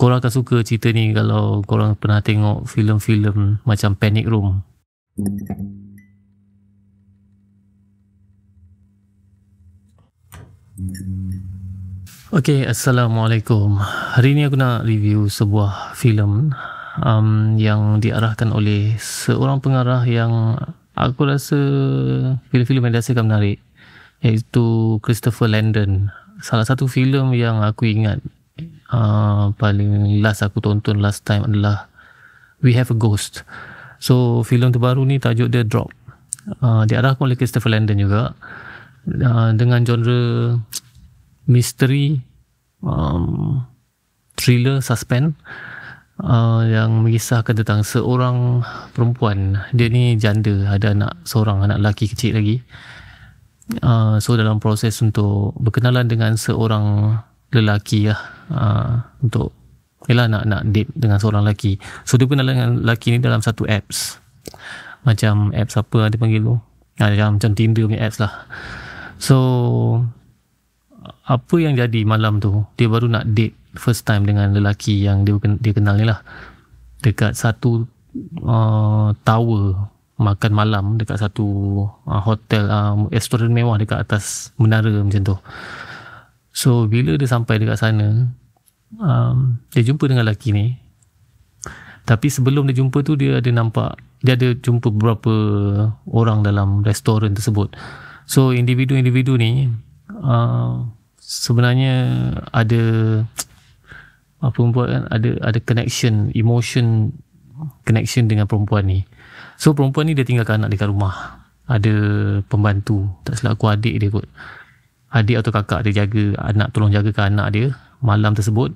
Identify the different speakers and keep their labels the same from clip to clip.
Speaker 1: Korang akan suka cerita ni kalau korang pernah tengok filem-filem macam Panic Room. Okay, Assalamualaikum. Hari ni aku nak review sebuah filem yang diarahkan oleh seorang pengarah yang aku rasa filem-filem yang dia hasilkan menarik, iaitu Christopher Landon. Salah satu filem yang aku ingat paling last aku tonton last time adalah We Have a Ghost. So filem terbaru ni tajuk dia Drop. Diarahkan oleh Christopher Landon juga, dengan genre misteri, thriller, suspense, yang mengisahkan tentang seorang perempuan. Dia ni janda, ada seorang anak lelaki kecil lagi. So dalam proses untuk berkenalan dengan seorang lelaki untuk nak date dengan seorang lelaki. So dia berkenalan dengan lelaki ni dalam satu apps, macam apps apa dia panggil tu, macam Tinder punya apps lah. So apa yang jadi malam tu, dia baru nak date first time dengan lelaki yang dia kenal ni lah, dekat satu tower makan malam, dekat satu hotel, restoran mewah dekat atas menara macam tu. So bila dia sampai dekat sana, dia jumpa dengan lelaki ni. Tapi sebelum dia jumpa tu, dia ada jumpa beberapa orang dalam restoran tersebut. So individu-individu ni sebenarnya ada perempuan, ada connection, emotion connection dengan perempuan ni. So perempuan ni dia tinggalkan anak dekat rumah, ada pembantu, tak silap aku adik dia kot, adik atau kakak dia jaga anak, tolong jagakan anak dia malam tersebut.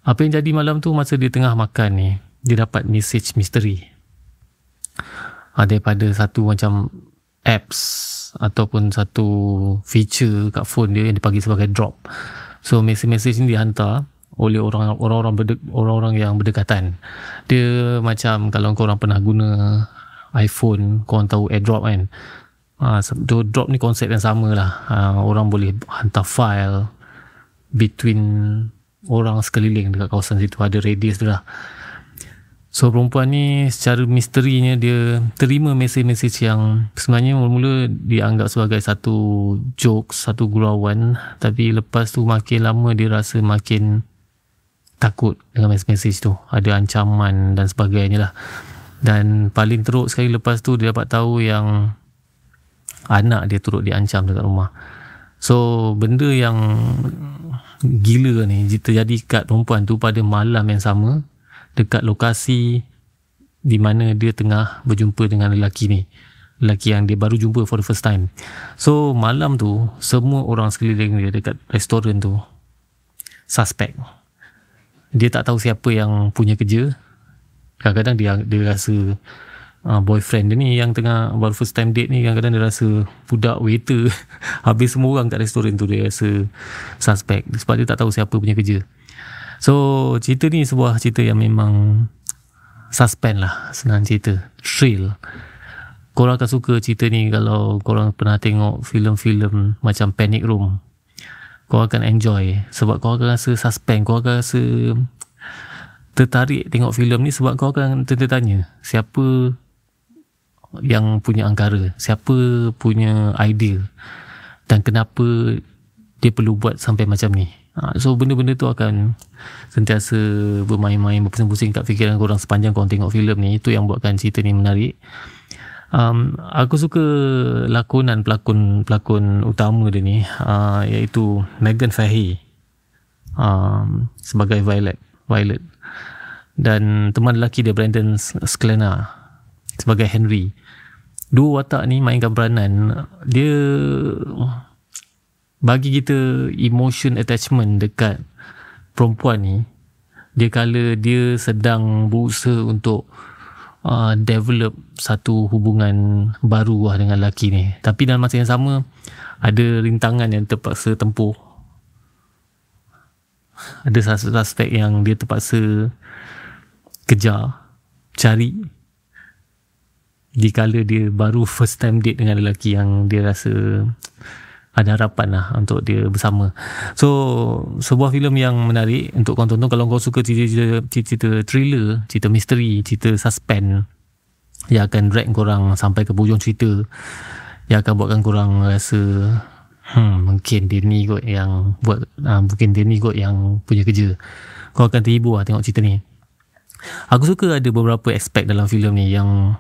Speaker 1: Apa yang jadi malam tu, masa dia tengah makan ni, dia dapat message misteri daripada satu macam apps ataupun satu feature kat phone dia yang dipanggil sebagai Drop. So message ni dihantar oleh orang-orang yang berdekatan. Dia macam kalau korang pernah guna iPhone, korang tahu AirDrop kan. Drop ni konsep yang sama lah. Orang boleh hantar file between orang sekeliling dekat kawasan situ, ada radius dia lah. So perempuan ni secara misterinya dia terima mesej-mesej yang sebenarnya mula-mula dianggap sebagai satu jokes, satu gurauan, tapi lepas tu makin lama dia rasa makin takut dengan mesej-mesej tu, ada ancaman dan sebagainya lah. Dan paling teruk sekali lepas tu, dia dapat tahu yang anak dia turut diancam dekat rumah. So benda yang gila ni terjadi kat perempuan tu pada malam yang sama, dekat lokasi di mana dia tengah berjumpa dengan lelaki ni, lelaki yang dia baru jumpa for the first time. So malam tu semua orang sekeliling dia dekat restoran tu suspek. Dia tak tahu siapa yang punya kerja. Kadang-kadang dia rasa boyfriend dia ni yang tengah baru first time date ni, kadang-kadang dia rasa budak waiter. Habis semua orang kat restoran tu dia rasa suspek, sebab dia tak tahu siapa punya kerja. So cerita ni sebuah cerita yang memang suspense lah, senang cerita, thrill. Korang akan suka cerita ni kalau korang pernah tengok filem-filem macam Panic Room. Korang akan enjoy, sebab korang akan rasa suspense, korang akan rasa tertarik tengok filem ni, sebab korang akan tertanya siapa yang punya angkara, siapa punya idea, dan kenapa dia perlu buat sampai macam ni. So benda-benda tu akan sentiasa bermain-main, berpusing-pusing kat fikiran korang sepanjang korang tengok filem ni. Itu yang buatkan cerita ni menarik. Aku suka pelakon utama dia ni, iaitu Megan Fahey sebagai Violet, dan teman lelaki dia Brandon Sclena sebagai Henry. Dua watak ni mainkan peranan. Dia bagi kita emotion attachment dekat perempuan ni. Dia kala dia sedang berusaha untuk develop satu hubungan baru lah dengan lelaki ni, tapi dalam masa yang sama ada rintangan yang terpaksa tempuh. Ada satu aspek yang dia terpaksa kejar, cari, dikala dia baru first time date dengan lelaki yang dia rasa ada harapan lah untuk dia bersama. So sebuah filem yang menarik untuk kau tonton kalau kau suka cerita thriller, cerita misteri, cerita suspense yang akan drag korang sampai ke hujung cerita, yang akan buatkan korang rasa mungkin dia ni kot yang buat, mungkin dia ni kot yang punya kerja. Kau akan terhibur lah tengok cerita ni. Aku suka ada beberapa aspek dalam filem ni yang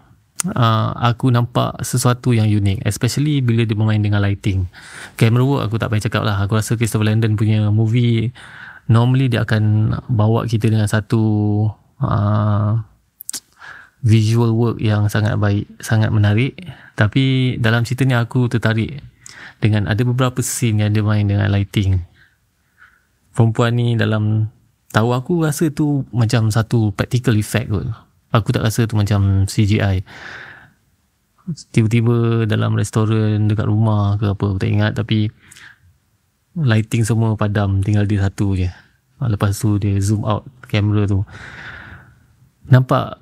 Speaker 1: aku nampak sesuatu yang unik, especially bila dia bermain dengan lighting. Camera work aku tak payah cakap lah. Aku rasa Christopher Landon punya movie normally dia akan bawa kita dengan satu visual work yang sangat baik, sangat menarik. Tapi dalam cerita ni aku tertarik dengan ada beberapa scene yang dia main dengan lighting. Perempuan ni dalam, tahu aku rasa tu macam satu practical effect kot. Aku tak rasa tu macam CGI. Tiba-tiba dalam restoran dekat rumah ke apa, aku tak ingat, tapi lighting semua padam, tinggal dia satu je. Lepas tu dia zoom out kamera tu, nampak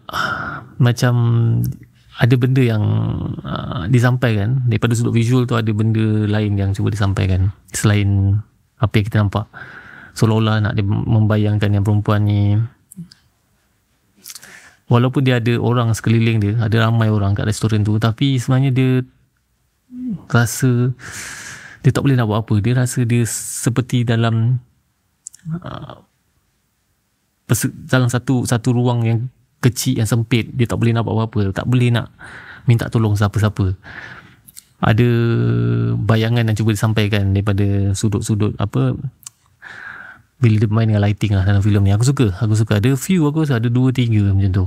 Speaker 1: macam ada benda yang disampaikan. Daripada sudut visual tu ada benda lain yang cuba disampaikan selain apa yang kita nampak. Seolah-olah nak dia membayangkan yang perempuan ni, walaupun dia ada orang sekeliling dia, ada ramai orang kat restoran tu, tapi sebenarnya dia rasa dia tak boleh nak buat apa. Dia rasa dia seperti dalam dalam satu ruang yang kecil, yang sempit. Dia tak boleh nak buat apa-apa, tak boleh nak minta tolong siapa-siapa. Ada bayangan yang cuba disampaikan daripada sudut-sudut apa, bila dia main dengan lighting lah dalam filem ni. Aku suka ada few, aku rasa ada 2-3 macam tu.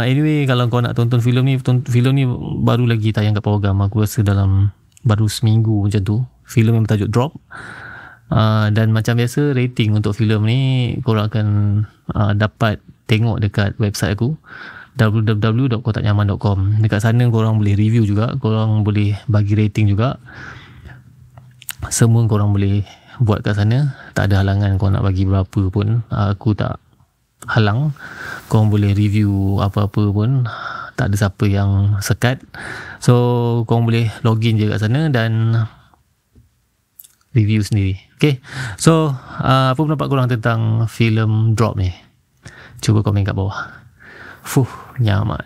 Speaker 1: Anyway, kalau kau nak tonton filem ni baru lagi tayang kat Pawagam. Aku rasa dalam baru seminggu macam tu. Filem yang bertajuk Drop. Dan macam biasa, rating untuk filem ni korang akan dapat tengok dekat website aku, www.kotaknyaman.com. Dekat sana korang boleh review juga, korang boleh bagi rating juga. Semua korang boleh buat kat sana. Tak ada halangan kau nak bagi berapa pun, aku tak halang. Kau boleh review apa-apa pun, tak ada siapa yang sekat. So kau boleh login je kat sana dan review sendiri. Okay, so apa pendapat korang tentang filem Drop ni? Cuba komen kat bawah. Nyaman.